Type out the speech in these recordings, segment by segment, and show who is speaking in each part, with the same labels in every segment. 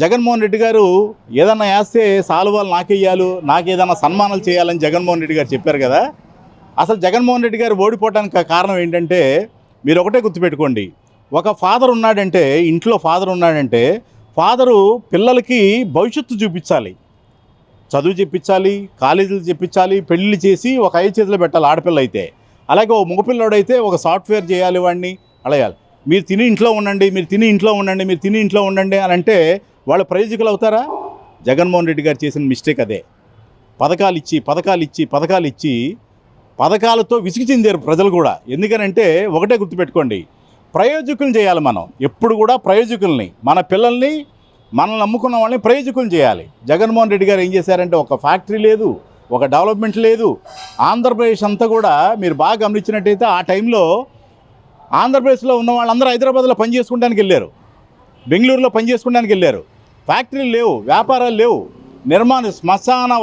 Speaker 1: జగన్మోహన్ రెడ్డి గారు ఏదన్నా వేస్తే సాలువాలు నాకేయాలు, నాకేదన్నా సన్మానాలు చేయాలని జగన్మోహన్ రెడ్డి గారు చెప్పారు కదా. అసలు జగన్మోహన్ రెడ్డి గారు ఓడిపోవడానికి కారణం ఏంటంటే మీరు ఒకటే గుర్తుపెట్టుకోండి. ఒక ఫాదర్ ఉన్నాడంటే, ఇంట్లో ఫాదర్ ఉన్నాడంటే, ఫాదరు పిల్లలకి భవిష్యత్తు చూపించాలి, చదువు చెప్పించాలి, కాలేజీలు చెప్పించాలి, పెళ్ళిళ్ళు చేసి ఒక ఐదు చేతులు పెట్టాలి ఆడపిల్ల అయితే. అలాగే ఓ మగపిల్లడైతే ఒక సాఫ్ట్వేర్ చేయాలి, వాడిని అడగాలి. మీరు తిని ఇంట్లో ఉండండి, మీరు తిని ఇంట్లో ఉండండి, మీరు తిని ఇంట్లో ఉండండి అని అంటే వాళ్ళు ప్రయోజకులు అవుతారా? జగన్మోహన్ రెడ్డి గారు చేసిన మిస్టేక్ అదే. పథకాలు ఇచ్చి పథకాలు ఇచ్చి పథకాలు ఇచ్చి పథకాలతో విసిగి చెందారు ప్రజలు కూడా. ఎందుకనంటే ఒకటే గుర్తుపెట్టుకోండి, ప్రయోజకులను చేయాలి మనం. ఎప్పుడు కూడా ప్రయోజకుల్ని, మన పిల్లల్ని, మనల్ని నమ్ముకున్న వాళ్ళని ప్రయోజకులు చేయాలి. జగన్మోహన్ రెడ్డి గారు ఏం చేశారంటే ఒక ఫ్యాక్టరీ లేదు, ఒక డెవలప్మెంట్ లేదు. ఆంధ్రప్రదేశ్ అంతా కూడా మీరు బాగా గమనించినట్టయితే ఆ టైంలో ఆంధ్రప్రదేశ్లో ఉన్న వాళ్ళందరూ హైదరాబాద్లో పని చేసుకోవడానికి వెళ్ళారు, బెంగళూరులో పని చేసుకోవడానికి వెళ్ళారు. ఫ్యాక్టరీలు లేవు, వ్యాపారాలు లేవు, శ్మశాన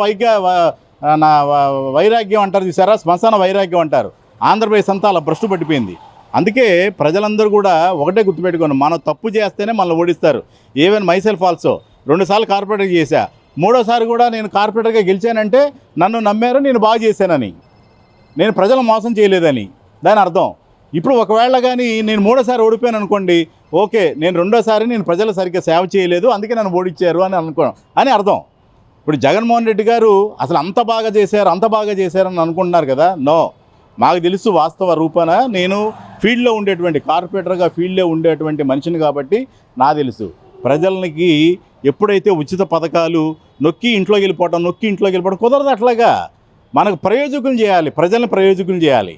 Speaker 1: వైరాగ్యం అంటారు చూసారా, శ్మశాన వైరాగ్యం అంటారు. ఆంధ్రప్రదేశ్ అంతా అలా భ్రష్టు పట్టిపోయింది. అందుకే ప్రజలందరూ కూడా ఒకటే గుర్తుపెట్టుకోండి, మనం తప్పు చేస్తేనే మనల్ని ఓడిస్తారు. ఈవెన్ మైసెల్ఫ్ ఆల్సో 2 సార్లు కార్పొరేటర్ చేశా, 3ఓసారి కూడా నేను కార్పొరేటర్గా గెలిచానంటే నన్ను నమ్మారు, నేను బాగా చేశానని, నేను ప్రజలు మోసం చేయలేదని దాని అర్థం. ఇప్పుడు ఒకవేళ కానీ నేను 3ఓసారి ఓడిపోయాను అనుకోండి, ఓకే నేను 2ఓసారి నేను ప్రజలు సరిగ్గా సేవ చేయలేదు, అందుకే నన్ను ఓడించారు అని అర్థం. ఇప్పుడు జగన్మోహన్ రెడ్డి గారు అసలు అంత బాగా చేశారని అనుకుంటున్నారు కదా. నో, మాకు తెలుసు వాస్తవ రూపాన. నేను ఫీల్డ్లో ఉండేటువంటి కార్పొరేటర్గా ఫీల్డ్లో ఉండేటువంటి మనిషిని కాబట్టి నా తెలుసు. ప్రజలకి ఎప్పుడైతే ఉచిత పథకాలు నొక్కి ఇంట్లోకి వెళ్ళిపోవడం కుదరదు. అట్లాగా మనకు ప్రయోజకులు చేయాలి, ప్రజల్ని ప్రయోజకులు చేయాలి.